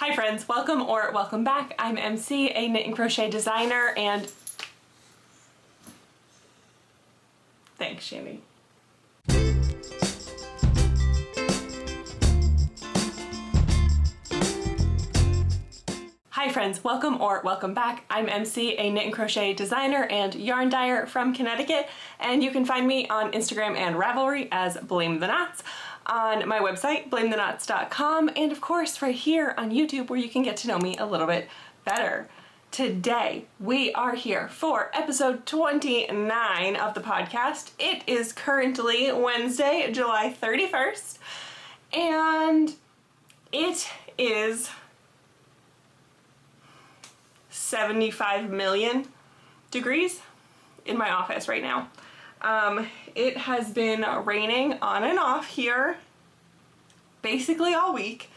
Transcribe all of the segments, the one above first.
Hi friends, welcome or welcome back. I'm MC, a knit and crochet designer, and thanks, Shandy. Hi friends, welcome or welcome back. I'm MC, a knit and crochet designer and yarn dyer from Connecticut, and you can find me on Instagram and Ravelry as Blame the Knots, on my website, blamethenauts.com, and of course right here on YouTube where you can get to know me a little bit better. Today we are here for episode 29 of the podcast. It is currently Wednesday, July 31st, and it is 75 million degrees in my office right now. It has been raining on and off here basically all week.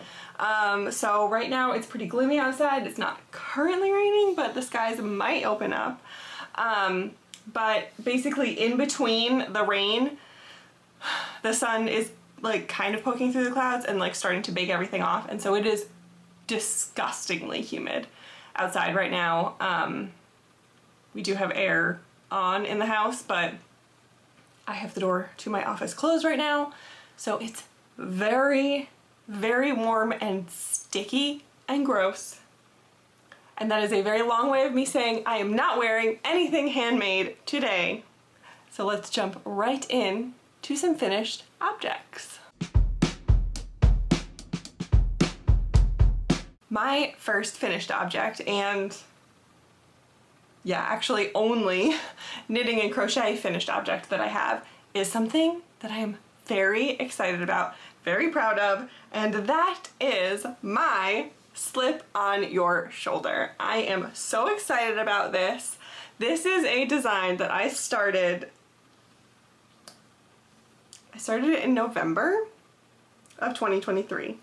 So right now it's pretty gloomy outside. It's not currently raining, but the skies might open up. But basically in between the rain, the sun is like kind of poking through the clouds and like starting to bake everything off. And so it is disgustingly humid outside right now. We do have air on in the house, but I have the door to my office closed right now, so it's very, very warm and sticky and gross. And that is a very long way of me saying I am not wearing anything handmade today. So let's jump right in to some finished objects. My first finished object, and yeah, actually only knitting and crochet finished object that I have, is something that I am very excited about, very proud of, and that is my slip on your shoulder. I am so excited about this. This is a design that I started it in November of 2023.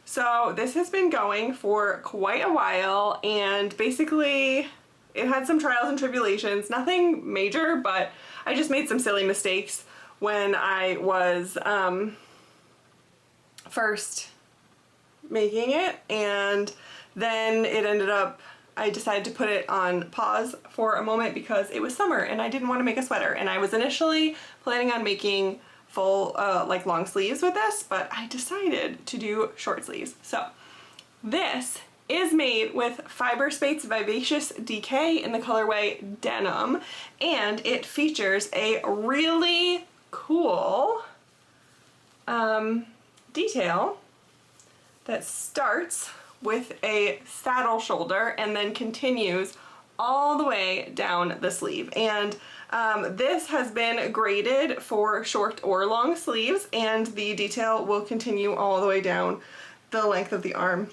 So this has been going for quite a while, and basically it had some trials and tribulations, nothing major, but I just made some silly mistakes when I was first making it, and then it ended up, I decided to put it on pause for a moment because it was summer and I didn't want to make a sweater, and I was initially planning on making full like long sleeves with this, but I decided to do short sleeves. So this is made with Fiber Space Vivacious DK in the colorway Denim, and it features a really cool detail that starts with a saddle shoulder and then continues all the way down the sleeve. And this has been graded for short or long sleeves, and the detail will continue all the way down the length of the arm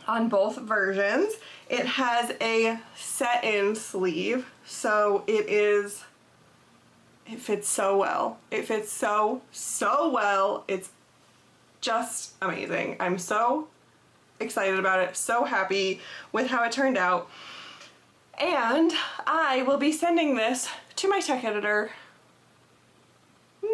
on both versions. It has a set-in sleeve, so it fits so well. It fits so well. It's just amazing. I'm so excited about it, so happy with how it turned out. And I will be sending this to my tech editor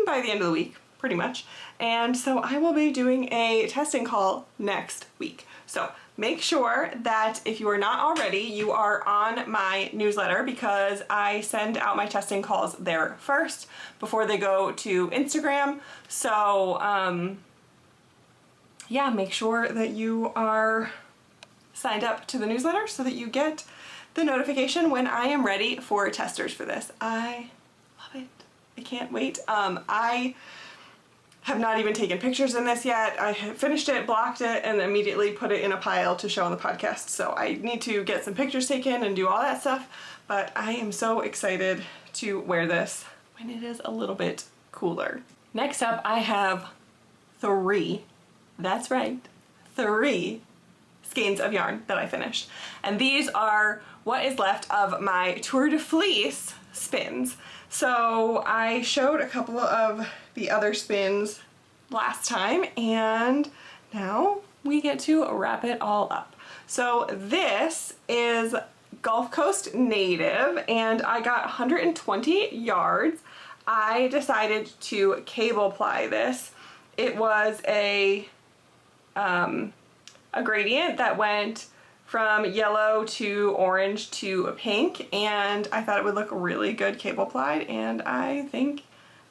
by the end of the week, pretty much. And so I will be doing a testing call next week. So make sure that if you are not already, you are on my newsletter, because I send out my testing calls there first before they go to Instagram. So yeah, make sure that you are signed up to the newsletter so that you get the notification when I am ready for testers for this. I love it. I can't wait. I have not even taken pictures in this yet. I have finished it, blocked it, and immediately put it in a pile to show on the podcast. So I need to get some pictures taken and do all that stuff, but I am so excited to wear this when it is a little bit cooler. Next up, I have 3, that's right, 3 skeins of yarn that I finished. And these are what is left of my Tour de Fleece spins. So I showed a couple of the other spins last time, and now we get to wrap it all up. So this is Gulf Coast Native, and I got 120 yards. I decided to cable ply this. It was a a gradient that went from yellow to orange to pink, and I thought it would look really good cable plied, and I think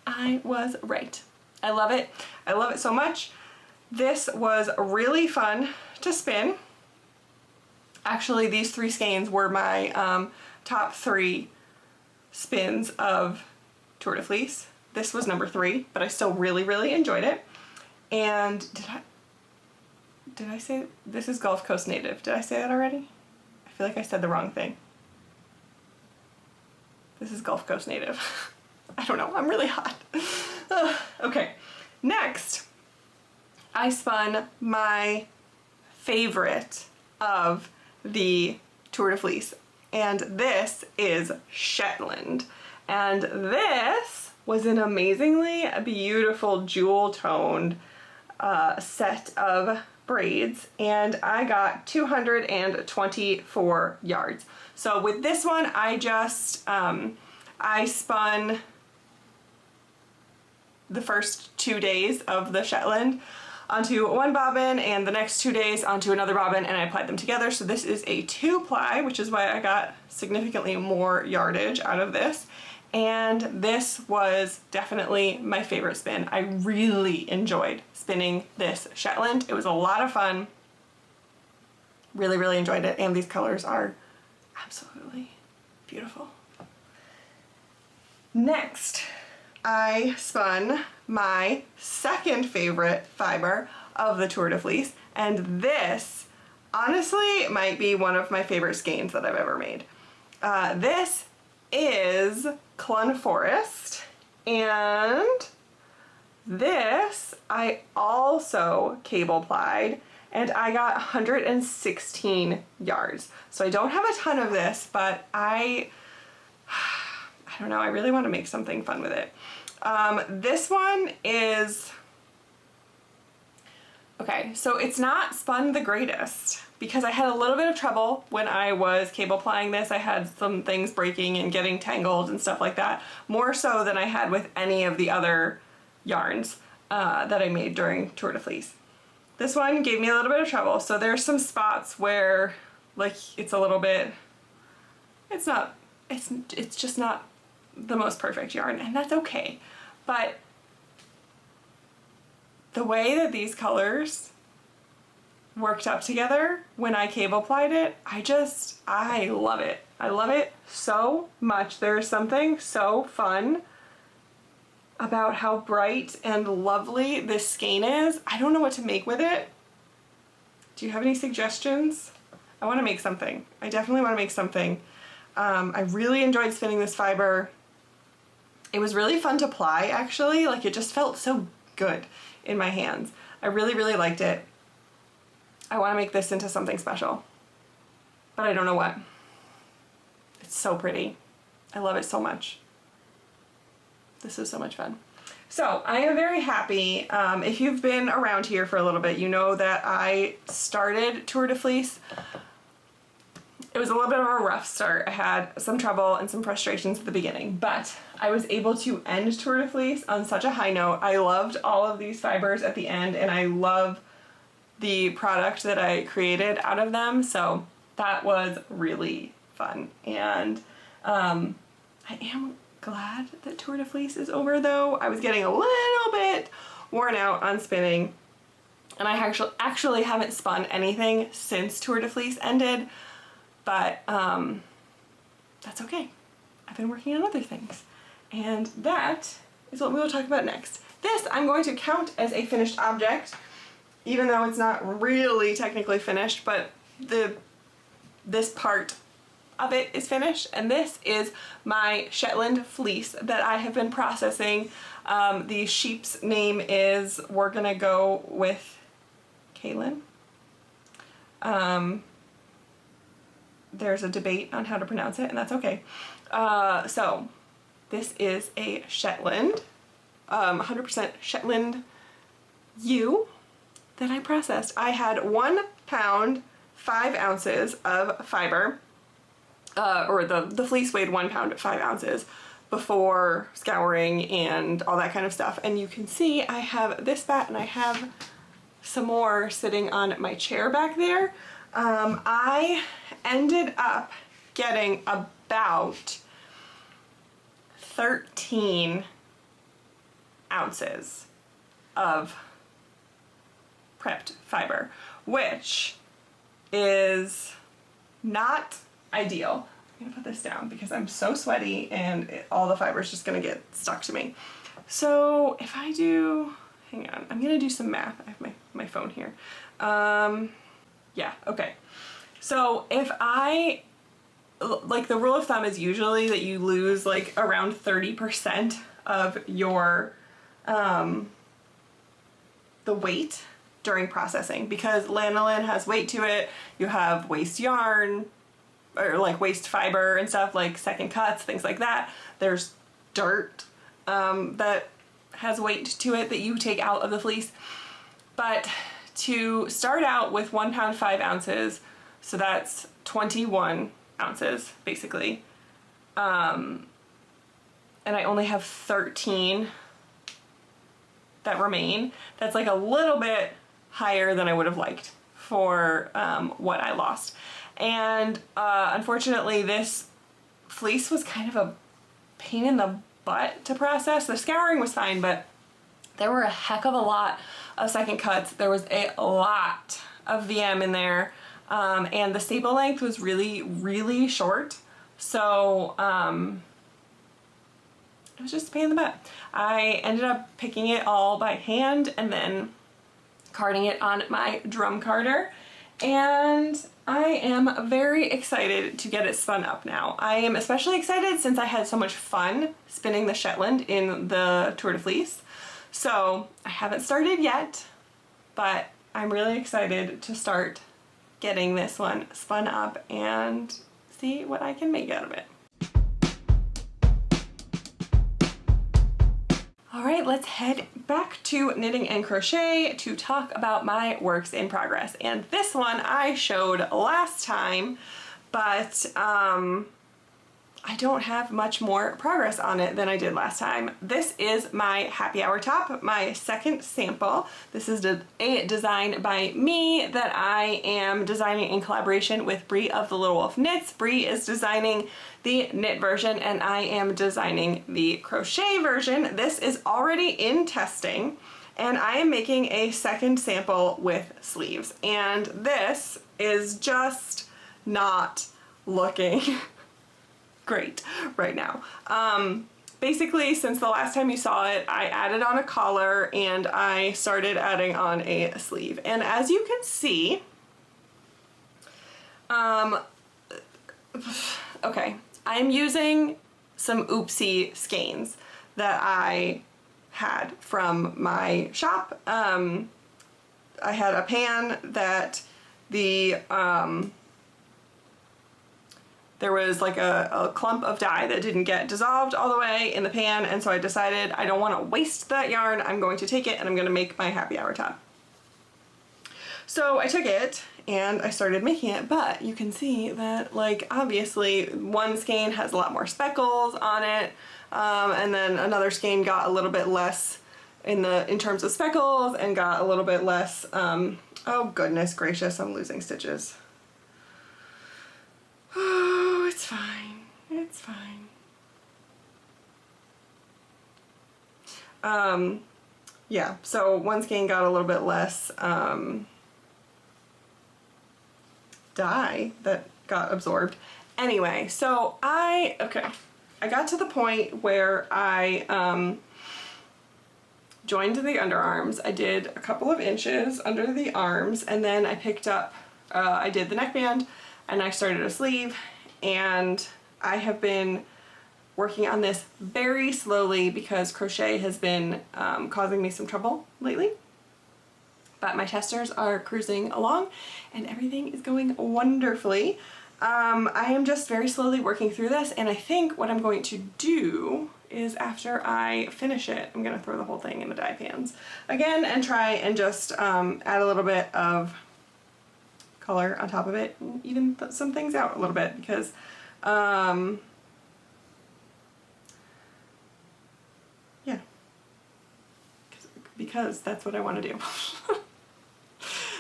I was right. I love it. I love it so much. This was really fun to spin. Actually, these 3 skeins were my top 3 spins of Tour de Fleece. This was number 3, but I still really enjoyed it. And did I say this is Gulf Coast native? Did I say that already? I feel like I said the wrong thing. This is Gulf Coast native. I don't know, I'm really hot. Okay, next I spun my favorite of the Tour de Fleece, and this is Shetland. And this was an amazingly beautiful jewel toned set of braids, and I got 224 yards. So with this one, I just I spun the first 2 days of the Shetland onto one bobbin and the next 2 days onto another bobbin, and I applied them together. So this is a 2-ply, which is why I got significantly more yardage out of this. And this was definitely my favorite spin. I really enjoyed spinning this Shetland. It was a lot of fun. Really enjoyed it, and these colors are absolutely beautiful. Next, I spun my second favorite fiber of the Tour de Fleece, and this honestly might be one of my favorite skeins that I've ever made. This is Clun Forest, and this I also cable plied, and I got 116 yards. So I don't have a ton of this, but I don't know, I really want to make something fun with it. This one is, okay, so it's not spun the greatest because I had a little bit of trouble when I was cable plying this. I had some things breaking and getting tangled and stuff like that, more so than I had with any of the other yarns that I made during Tour de Fleece. This one gave me a little bit of trouble, so there's some spots where like it's a little bit, it's just not the most perfect yarn, and that's okay. But the way that these colors worked up together when I cable plied it, I love it. I love it so much. There's something so fun about how bright and lovely this skein is. I don't know what to make with it. Do you have any suggestions? I want to make something. I definitely want to make something. I really enjoyed spinning this fiber. It was really fun to ply, actually. Like, it just felt so good in my hands. I really liked it. I want to make this into something special, but I don't know what. It's so pretty. I love it so much. This is so much fun. So I am very happy. If you've been around here for a little bit, you know that I started Tour de Fleece. It was a little bit of a rough start. I had some trouble and some frustrations at the beginning, but I was able to end Tour de Fleece on such a high note. I loved all of these fibers at the end, and I love the product that I created out of them, so that was really fun. And I am glad that Tour de Fleece is over, though. I was getting a little bit worn out on spinning, and I actually haven't spun anything since Tour de Fleece ended, but that's okay. I've been working on other things, and that is what we will talk about next. This I'm going to count as a finished object, even though it's not really technically finished, but this part of it is finished, and this is my Shetland fleece that I have been processing. The sheep's name is, we're gonna go with Kaylin. There's a debate on how to pronounce it, and that's okay. So this is a Shetland, 100% Shetland ewe that I processed. I had 1 pound 5 ounces of fiber, or the fleece weighed 1 pound 5 ounces before scouring and all that kind of stuff. And you can see I have this bat and I have some more sitting on my chair back there. I ended up getting about 13 ounces of prepped fiber, which is not ideal. I'm gonna put this down because I'm so sweaty and all the fiber is just gonna get stuck to me. So if I do, hang on, I'm gonna do some math. I have my phone here. Yeah, okay. So if I, like the rule of thumb is usually that you lose like around 30% of your, the weight during processing, because lanolin has weight to it. You have waste yarn, or like waste fiber and stuff, like second cuts, things like that. There's dirt that has weight to it that you take out of the fleece. But to start out with 1 pound 5 ounces, so that's 21 ounces basically, and I only have 13 that remain. That's like a little bit higher than I would have liked for what I lost. And unfortunately this fleece was kind of a pain in the butt to process. The scouring was fine, but there were a heck of a lot of second cuts. There was a lot of VM in there, and the staple length was really, really short. So it was just a pain in the butt. I ended up picking it all by hand and then carding it on my drum carder, and I am very excited to get it spun up now. I am especially excited since I had so much fun spinning the Shetland in the Tour de Fleece. So I haven't started yet, but I'm really excited to start getting this one spun up and see what I can make out of it. All right, let's head back to knitting and crochet to talk about my works in progress. And this one I showed last time, but I don't have much more progress on it than I did last time. This is my happy hour top, my second sample. This is a design by me that I am designing in collaboration with Bree of the Little Wolf Knits. Bree is designing the knit version and I am designing the crochet version. This is already in testing and I am making a second sample with sleeves. And this is just not looking great right now. Basically, since the last time you saw it, I added on a collar and I started adding on a sleeve. And as you can see, okay, I'm using some oopsie skeins that I had from my shop. I had a pan that there was like a clump of dye that didn't get dissolved all the way in the pan, and so I decided I don't want to waste that yarn. I'm going to take it and I'm going to make my happy hour top. So I took it and I started making it, but you can see that, like, obviously one skein has a lot more speckles on it, and then another skein got a little bit less in terms of speckles and got a little bit less, oh goodness gracious, I'm losing stitches. Oh, it's fine. It's fine. Yeah, so one skein got a little bit less dye that got absorbed. Anyway, so I got to the point where I joined the underarms. I did a couple of inches under the arms, and then I picked up, I did the neckband, and I started a sleeve, and I have been working on this very slowly because crochet has been causing me some trouble lately. But my testers are cruising along and everything is going wonderfully. I am just very slowly working through this, and I think what I'm going to do is after I finish it, I'm gonna throw the whole thing in the dye pans again and try and just add a little bit of color on top of it and even put some things out a little bit because yeah, because that's what I want to do.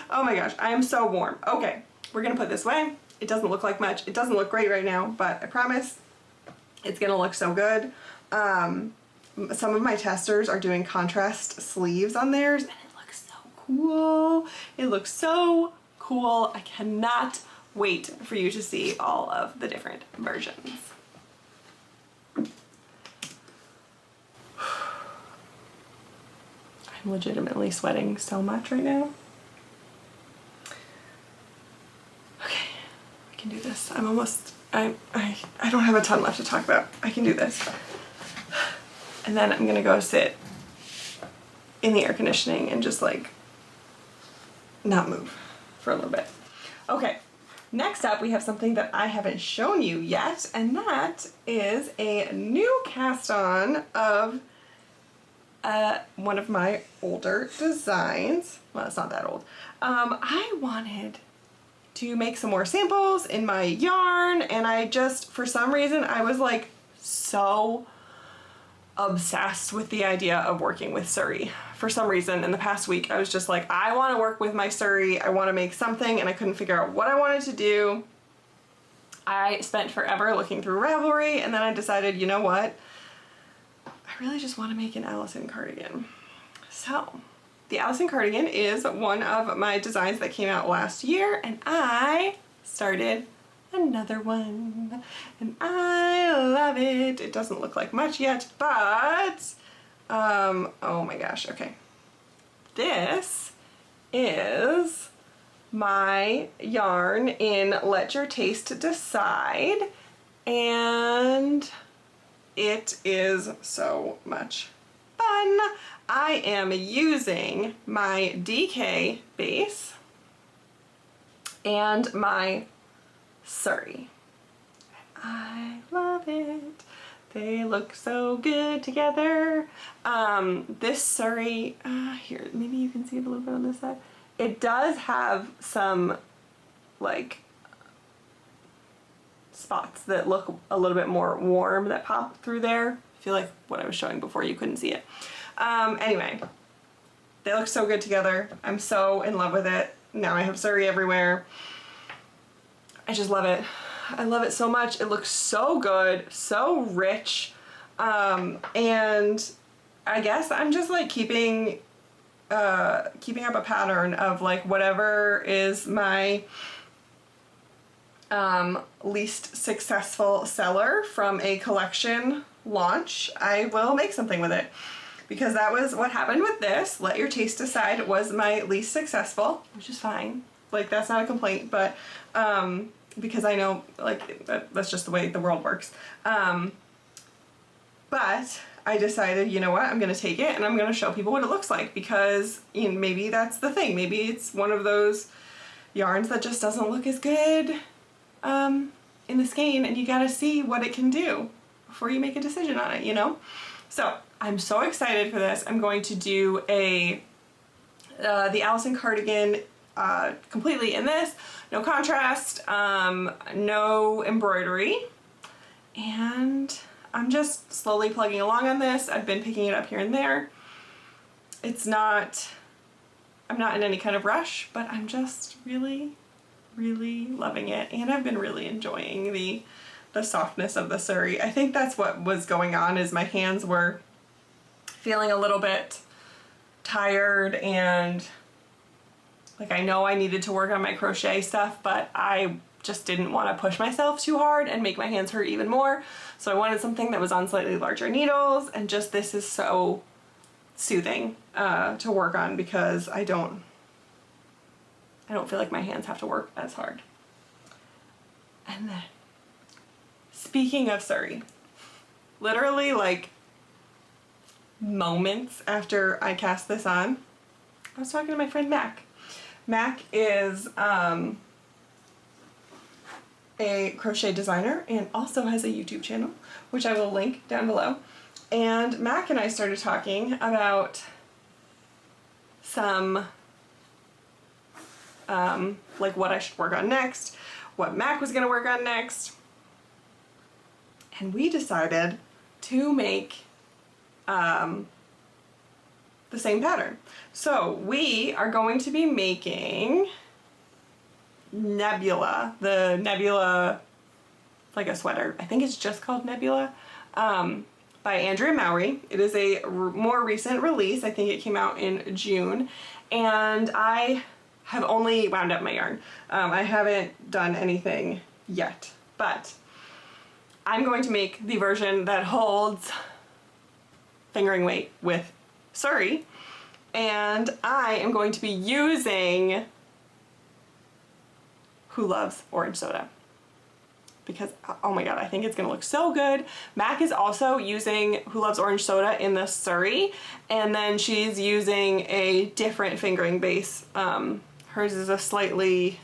Oh my gosh, I am so warm. Okay, we're gonna put this away. It doesn't look like much. It doesn't look great right now, but I promise it's gonna look so good. Some of my testers are doing contrast sleeves on theirs, and it looks so cool. It looks so cool. I cannot wait for you to see all of the different versions. I'm legitimately sweating so much right now. Okay, we can do this. I'm almost, I don't have a ton left to talk about. I can do this. And then I'm gonna go sit in the air conditioning and just like not move for a little bit. Okay, next up we have something that I haven't shown you yet, and that is a new cast on of one of my older designs. Well, it's not that old. I wanted to make some more samples in my yarn, and I just, for some reason, I was like so obsessed with the idea of working with Surrey. For some reason in the past week I was just like, I want to work with my Surrey, I want to make something, and I couldn't figure out what I wanted to do. I spent forever looking through Ravelry, and then I decided, you know what, I really just want to make an Allison cardigan. So the Allison cardigan is one of my designs that came out last year, and I started another one, and I love it. It doesn't look like much yet, but oh my gosh, okay. This is my yarn in Let Your Taste Decide, and it is so much fun. I am using my DK base and my Surrey. I love it. They look so good together. This Surrey, here, maybe you can see it a little bit on this side. It does have some like spots that look a little bit more warm that pop through there. I feel like what I was showing before, you couldn't see it. Anyway, they look so good together. I'm so in love with it. Now I have Surrey everywhere. I just love it. I love it so much. It looks so good, so rich. And I guess I'm just like keeping up a pattern of like whatever is my least successful seller from a collection launch, I will make something with it. Because that was what happened with this. Let Your Taste Decide was my least successful, which is fine. Like, that's not a complaint, but because I know like that's just the way the world works. But I decided, you know what, I'm gonna take it and I'm gonna show people what it looks like, because you know, maybe that's the thing. Maybe it's one of those yarns that just doesn't look as good in the skein, and you gotta see what it can do before you make a decision on it, you know? So I'm so excited for this. I'm going to do the Allison cardigan completely in this. No contrast, no embroidery, and I'm just slowly plugging along on this. I've been picking it up here and there. I'm not in any kind of rush, but I'm just really, really loving it, and I've been really enjoying the softness of the Surrey. I think that's what was going on, is my hands were feeling a little bit tired, and like I know I needed to work on my crochet stuff, but I just didn't want to push myself too hard and make my hands hurt even more. So I wanted something that was on slightly larger needles, and just this is so soothing to work on, because I don't feel like my hands have to work as hard. And then, speaking of Surrey, literally like moments after I cast this on, I was talking to my friend Mac. Mac is a crochet designer and also has a YouTube channel, which I will link down below. And Mac and I started talking about some like what I should work on next, what Mac was gonna work on next, and we decided to make the same pattern. So we are going to be making Nebula, the Nebula, like a sweater. I think it's just called Nebula, by Andrea Mowry. It is a more recent release. I think it came out in June, and I have only wound up my yarn. I haven't done anything yet, but I'm going to make the version that holds fingering weight with Surrey, and I am going to be using Who Loves Orange Soda, because oh my god, I think it's gonna look so good. Mac is also using Who Loves Orange Soda in the Surrey, and then she's using a different fingering base. Hers is a slightly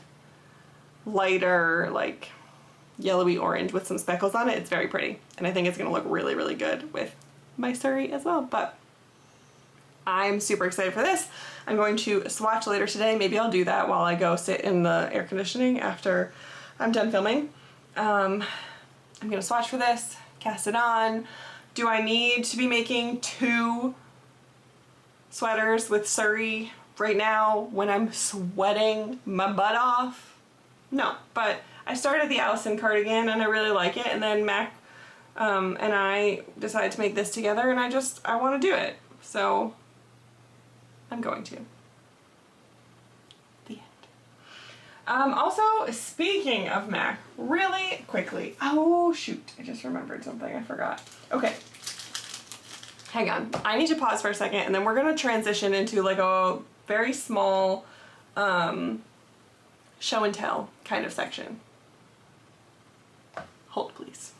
lighter, like yellowy orange with some speckles on it. It's very pretty, and I think it's gonna look really, really good with my Surrey as well. But I'm super excited for this. I'm going to swatch later today. Maybe I'll do that while I go sit in the air conditioning after I'm done filming. I'm gonna swatch for this, cast it on. Do I need to be making 2 sweaters with Surrey right now when I'm sweating my butt off? No, but I started the Allison cardigan and I really like it, and then Mac and I decided to make this together, and I want to do it, so I'm going to. The end. Also, speaking of Mac, really quickly, oh shoot, I just remembered something I forgot. Okay, hang on, I need to pause for a second, and then we're gonna transition into like a very small show and tell kind of section. Hold please.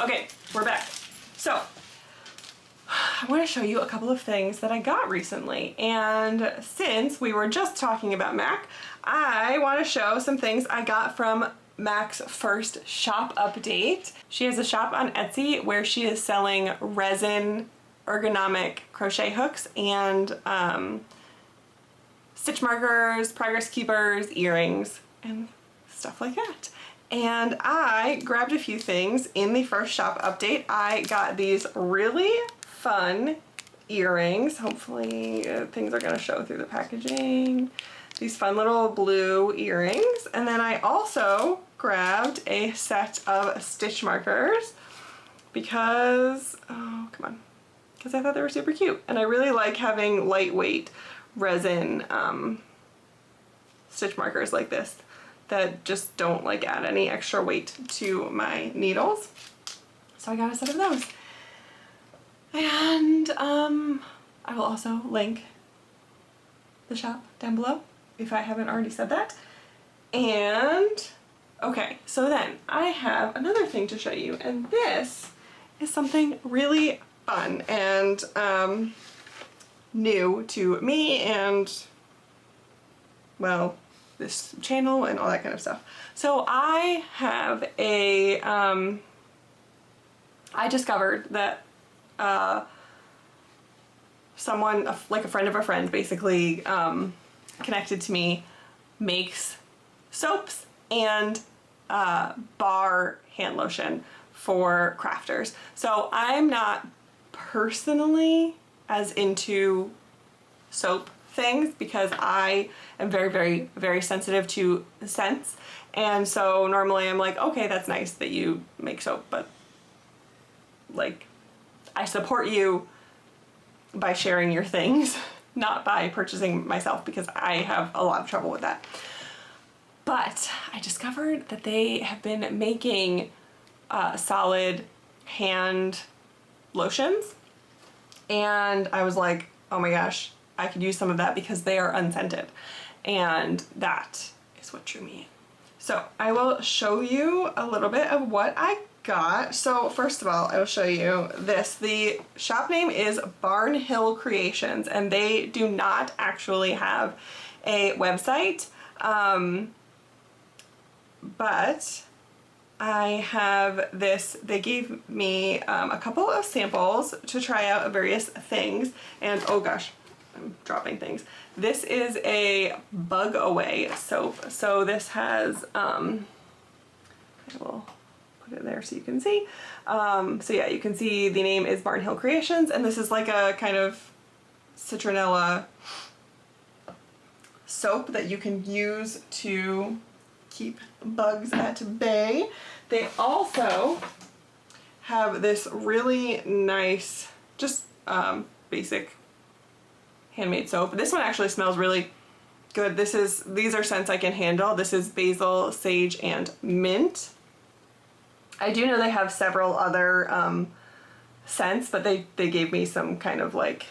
Okay, we're back. So I want to show you a couple of things that I got recently, and since we were just talking about Mac, I want to show some things I got from Mac's first shop update. She has a shop on Etsy where she is selling resin ergonomic crochet hooks and stitch markers, progress keepers, earrings, and stuff like that. And I grabbed a few things in the first shop update. I got these really fun earrings. Hopefully things are gonna show through the packaging. These fun little blue earrings. And then I also grabbed a set of stitch markers because, oh, come on, because I thought they were super cute. And I really like having lightweight resin stitch markers like this that just don't like add any extra weight to my needles. So I got a set of those. And I will also link the shop down below if I haven't already said that. And okay, so then I have another thing to show you, and this is something really fun and new to me and, well, this channel and all that kind of stuff. So I have a, I discovered that someone, like a friend of a friend, basically connected to me, makes soaps and bar hand lotion for crafters. So I'm not personally as into soap things because I am very, very, very sensitive to scents, and so normally I'm like, okay, that's nice that you make soap, but like, I support you by sharing your things, not by purchasing myself, because I have a lot of trouble with that. But I discovered that they have been making solid hand lotions, and I was like, oh my gosh, I could use some of that because they are unscented, and that is what drew me in. So I will show you a little bit of what I got. So first of all, I will show you this. The shop name is Barn Hill Creations, and they do not actually have a website, but I have this. They gave me a couple of samples to try out various things, and oh gosh, I'm dropping things. This is a bug away soap. So this has, I will put it there so you can see. So yeah, you can see the name is Barn Hill Creations, and this is like a kind of citronella soap that you can use to keep bugs at bay. They also have this really nice, just basic handmade soap. This one actually smells really good. These are scents I can handle. This is basil, sage, and mint. I do know they have several other scents, but they gave me some kind of like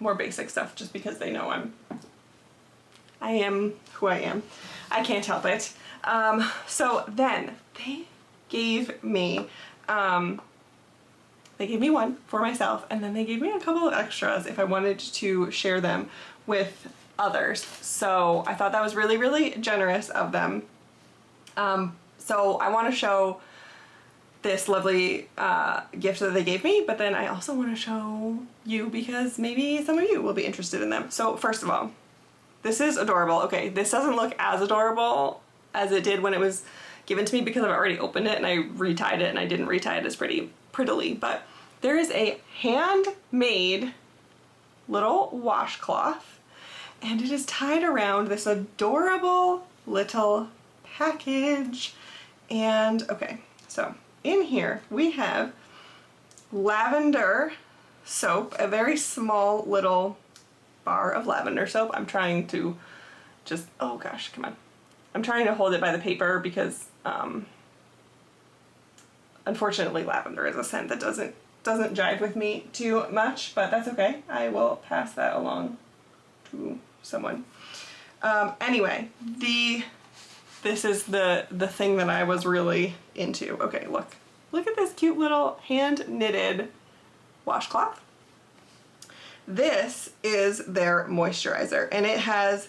more basic stuff just because they know I am who I am. I can't help it. So then they gave me one for myself, and then they gave me a couple of extras if I wanted to share them with others. So I thought that was really, really generous of them. So I want to show this lovely gift that they gave me, but then I also want to show you because maybe some of you will be interested in them. So first of all, this is adorable. Okay, this doesn't look as adorable as it did when it was given to me because I've already opened it and I retied it, and I didn't retie it as prettily, but there is a handmade little washcloth, and it is tied around this adorable little package. And okay, so in here we have lavender soap, a very small little bar of lavender soap. I'm trying to just, oh gosh, come on. I'm trying to hold it by the paper because unfortunately lavender is a scent that doesn't jive with me too much, but that's okay. I will pass that along to someone. Anyway, this is the thing that I was really into. Okay, look at this cute little hand knitted washcloth. This is their moisturizer, and it has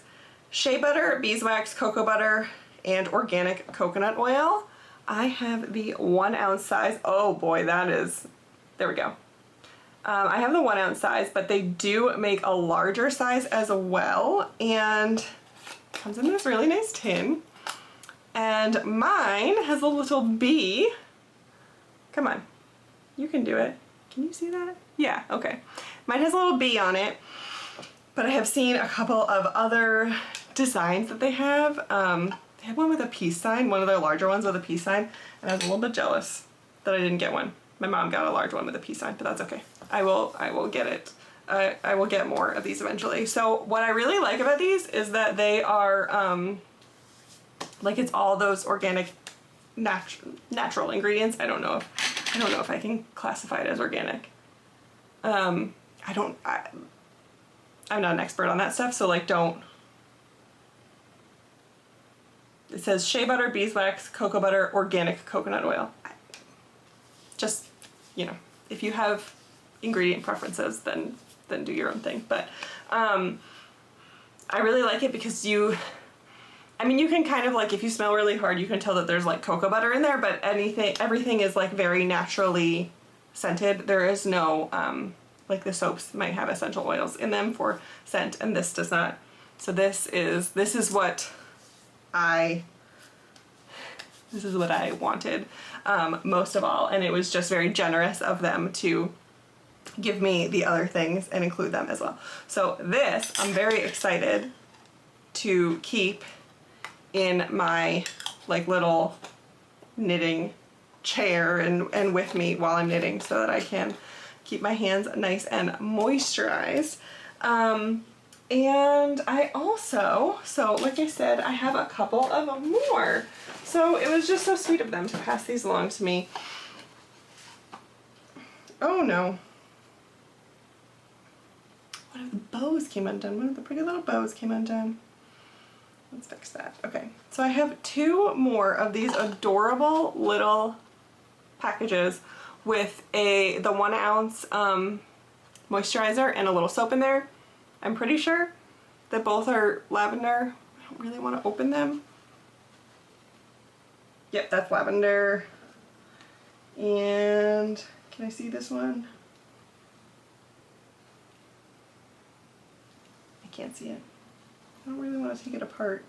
shea butter, beeswax, cocoa butter, and organic coconut oil. I have the 1 ounce size. Oh boy, there we go. I have the 1 ounce size, but they do make a larger size as well, and comes in this really nice tin. And mine has a little bee. Come on, you can do it. Can you see that? Yeah, okay. Mine has a little bee on it, but I have seen a couple of other designs that they have. They have one with a peace sign, one of their larger ones with a peace sign, and I was a little bit jealous that I didn't get one. My mom got a large one with a peace sign, but that's okay. I will get it. I will get more of these eventually. So what I really like about these is that they are like, it's all those organic natural ingredients. I don't know if I can classify it as organic. I'm not an expert on that stuff, so like it says shea butter, beeswax, cocoa butter, organic coconut oil. Just, you know, if you have ingredient preferences, then do your own thing. But I really like it because you can kind of like, if you smell really hard, you can tell that there's like cocoa butter in there, but everything is like very naturally scented. There is no, like the soaps might have essential oils in them for scent, and this does not. So this is what I wanted most of all, and it was just very generous of them to give me the other things and include them as well. So this, I'm very excited to keep in my like little knitting chair and with me while I'm knitting, so that I can keep my hands nice and moisturized. And I also, so like I said, I have a couple of more. So it was just so sweet of them to pass these along to me. Oh no. One of the bows came undone. One of the pretty little bows came undone. Let's fix that. Okay, so I have 2 more of these adorable little packages with the 1 ounce moisturizer and a little soap in there. I'm pretty sure that both are lavender. I don't really want to open them. Yep, that's lavender. And can I see this one? I can't see it. I don't really want to take it apart.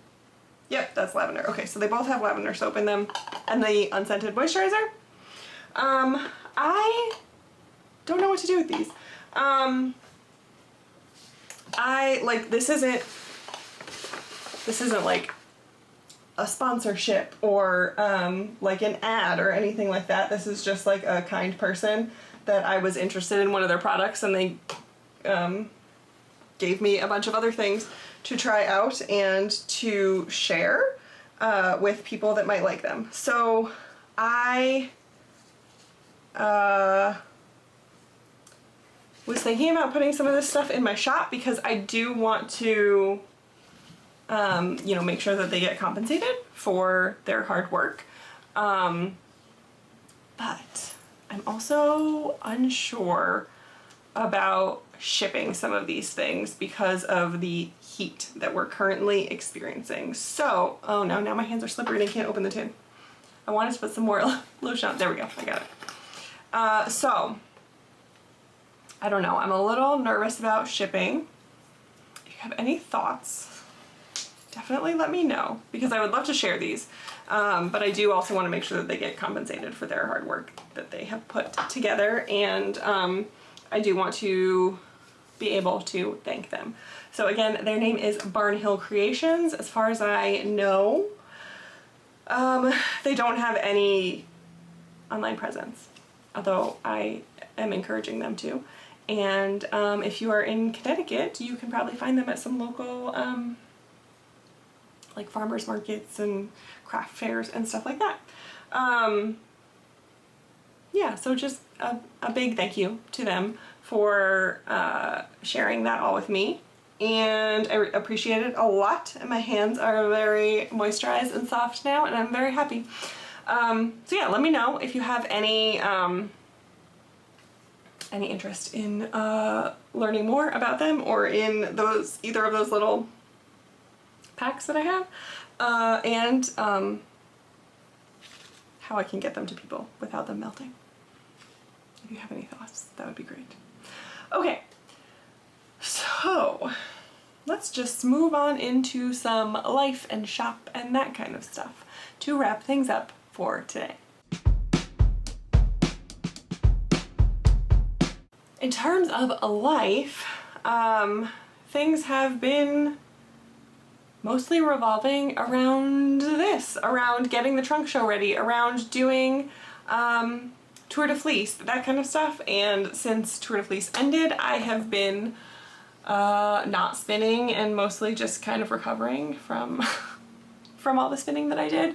Yep, that's lavender. Okay, so they both have lavender soap in them and the unscented moisturizer. I don't know what to do with these. this isn't like a sponsorship or like an ad or anything like that. This is just like a kind person that I was interested in one of their products, and they gave me a bunch of other things to try out and to share with people that might like them. So I was thinking about putting some of this stuff in my shop because I do want to you know, make sure that they get compensated for their hard work. But I'm also unsure about shipping some of these things because of the heat that we're currently experiencing. So, oh no, now my hands are slippery and I can't open the tin. I wanted to put some more lotion on. There we go, I got it. So, I don't know, I'm a little nervous about shipping. If you have any thoughts, definitely let me know, because I would love to share these. But I do also want to make sure that they get compensated for their hard work that they have put together, and I do want to be able to thank them. So again, their name is Barnhill Creations. As far as I know, they don't have any online presence, although I am encouraging them to. And if you are in Connecticut, you can probably find them at some local like farmers markets and craft fairs and stuff like that. Yeah, so just a big thank you to them for sharing that all with me, and I appreciate it a lot, and my hands are very moisturized and soft now, and I'm very happy. So yeah, let me know if you have any interest in learning more about them, or in either of those little packs that I have, and how I can get them to people without them melting. If you have any thoughts, that would be great. Okay, so let's just move on into some life and shop and that kind of stuff to wrap things up for today. In terms of life, things have been mostly revolving around around getting the trunk show ready, around doing Tour de Fleece, that kind of stuff. And since Tour de Fleece ended, I have been not spinning and mostly just kind of recovering from from all the spinning that I did.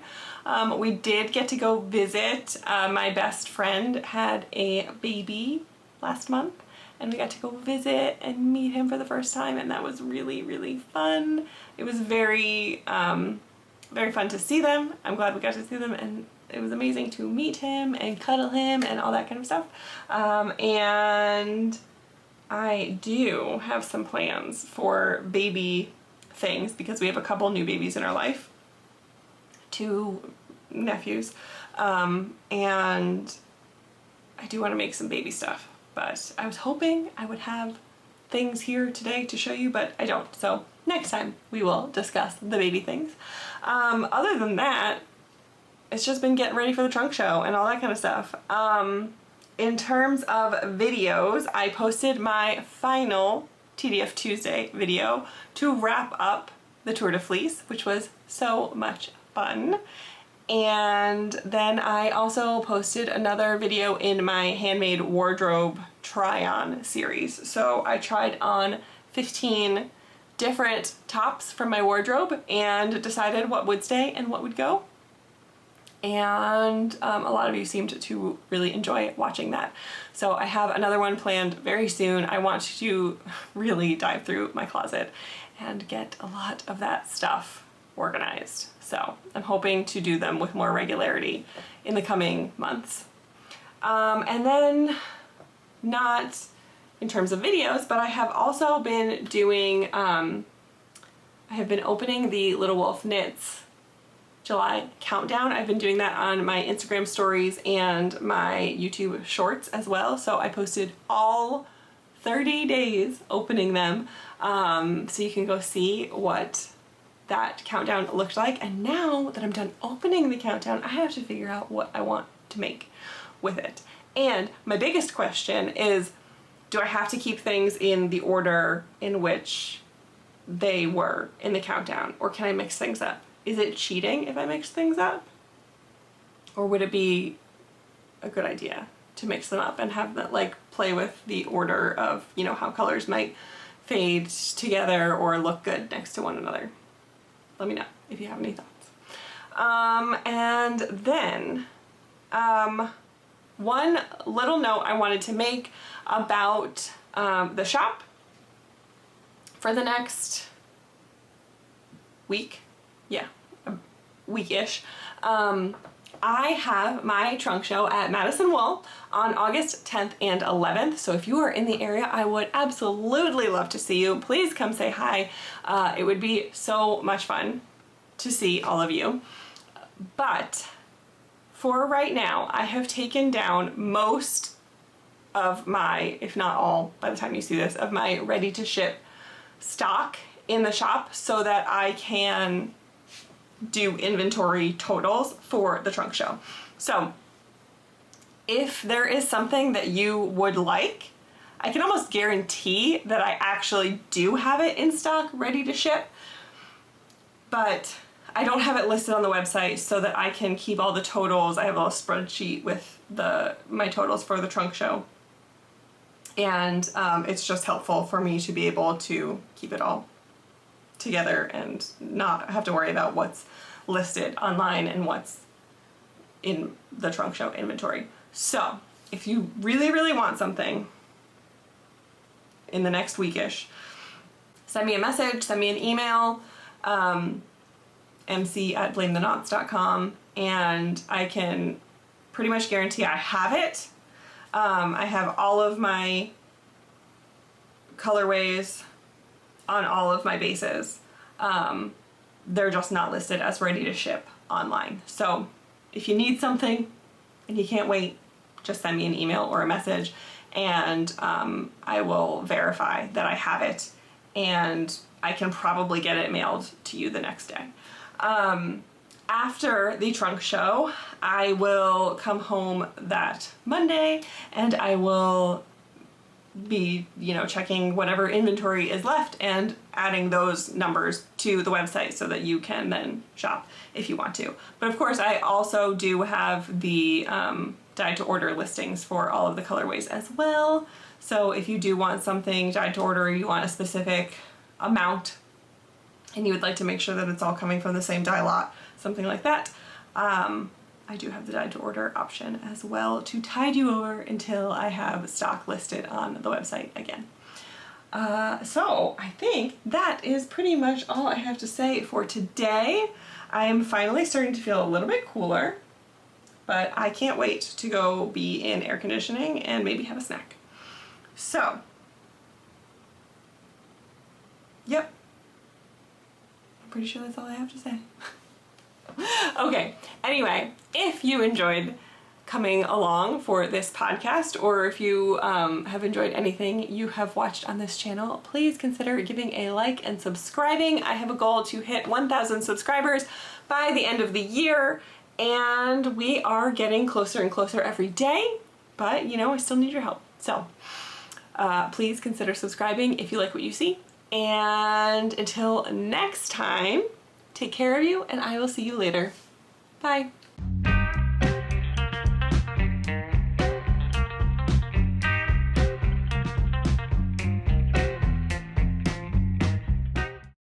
We did get to go visit. My best friend had a baby last month, and we got to go visit and meet him for the first time, and that was really, really fun. It was very, very fun to see them. I'm glad we got to see them, and it was amazing to meet him and cuddle him and all that kind of stuff. And I do have some plans for baby things because we have a couple new babies in our life, 2 nephews, and I do want to make some baby stuff. But I was hoping I would have things here today to show you, but I don't. So next time we will discuss the baby things. Other than that, it's just been getting ready for the trunk show and all that kind of stuff. In terms of videos, I posted my final TDF Tuesday video to wrap up the Tour de Fleece, which was so much fun. And then I also posted another video in my handmade wardrobe try-on series. So I tried on 15 different tops from my wardrobe and decided what would stay and what would go. And a lot of you seemed to really enjoy watching that. So I have another one planned very soon. I want to really dive through my closet and get a lot of that stuff organized. So I'm hoping to do them with more regularity in the coming months. And then, not in terms of videos, but I have also been doing, I have been opening the Little Wolf Knits July countdown. I've been doing that on my Instagram stories and my YouTube shorts as well. So I posted all 30 days opening them, so you can go see what that countdown looked like. And now that I'm done opening the countdown, I have to figure out what I want to make with it. And my biggest question is, do I have to keep things in the order in which they were in the countdown, or can I mix things up? Is it cheating if I mix things up? Or would it be a good idea to mix them up and have that, like, play with the order of, you know, how colors might fade together or look good next to one another? Let me know if you have any thoughts. And then one little note I wanted to make about the shop for the next week. Yeah, a week-ish. I have my trunk show at Madison Wool on August 10th and 11th. So if you are in the area, I would absolutely love to see you. Please come say hi. It would be so much fun to see all of you. But for right now, I have taken down most of my, if not all, by the time you see this, of my ready to ship stock in the shop so that I can do inventory totals for the trunk show. So if there is something that you would like, I can almost guarantee that I actually do have it in stock ready to ship, but I don't have it listed on the website so that I can keep all the totals. I have a little spreadsheet with my totals for the trunk show, and it's just helpful for me to be able to keep it all together and not have to worry about what's listed online and what's in the trunk show inventory. So if you really, really want something in the next weekish, send me a message, send me an email, mc@blamethenauts.com, and I can pretty much guarantee I have it. I have all of my colorways on all of my bases. They're just not listed as ready to ship online. So if you need something and you can't wait, just send me an email or a message, and I will verify that I have it, and I can probably get it mailed to you the next day. After the trunk show, I will come home that Monday and I will be, you know, checking whatever inventory is left and adding those numbers to the website so that you can then shop if you want to. But of course, I also do have the dyed to order listings for all of the colorways as well. So if you do want something dyed to order, you want a specific amount, and you would like to make sure that it's all coming from the same dye lot, something like that, I do have the dyed to order option as well to tide you over until I have stock listed on the website again. So I think that is pretty much all I have to say for today. I am finally starting to feel a little bit cooler, but I can't wait to go be in air conditioning and maybe have a snack. So, yep. I'm pretty sure that's all I have to say. Okay, anyway, if you enjoyed coming along for this podcast, or if you have enjoyed anything you have watched on this channel, please consider giving a like and subscribing. I have a goal to hit 1,000 subscribers by the end of the year, and we are getting closer and closer every day, but you know, I still need your help. So please consider subscribing if you like what you see, and until next time, take care of you, and I will see you later. Bye.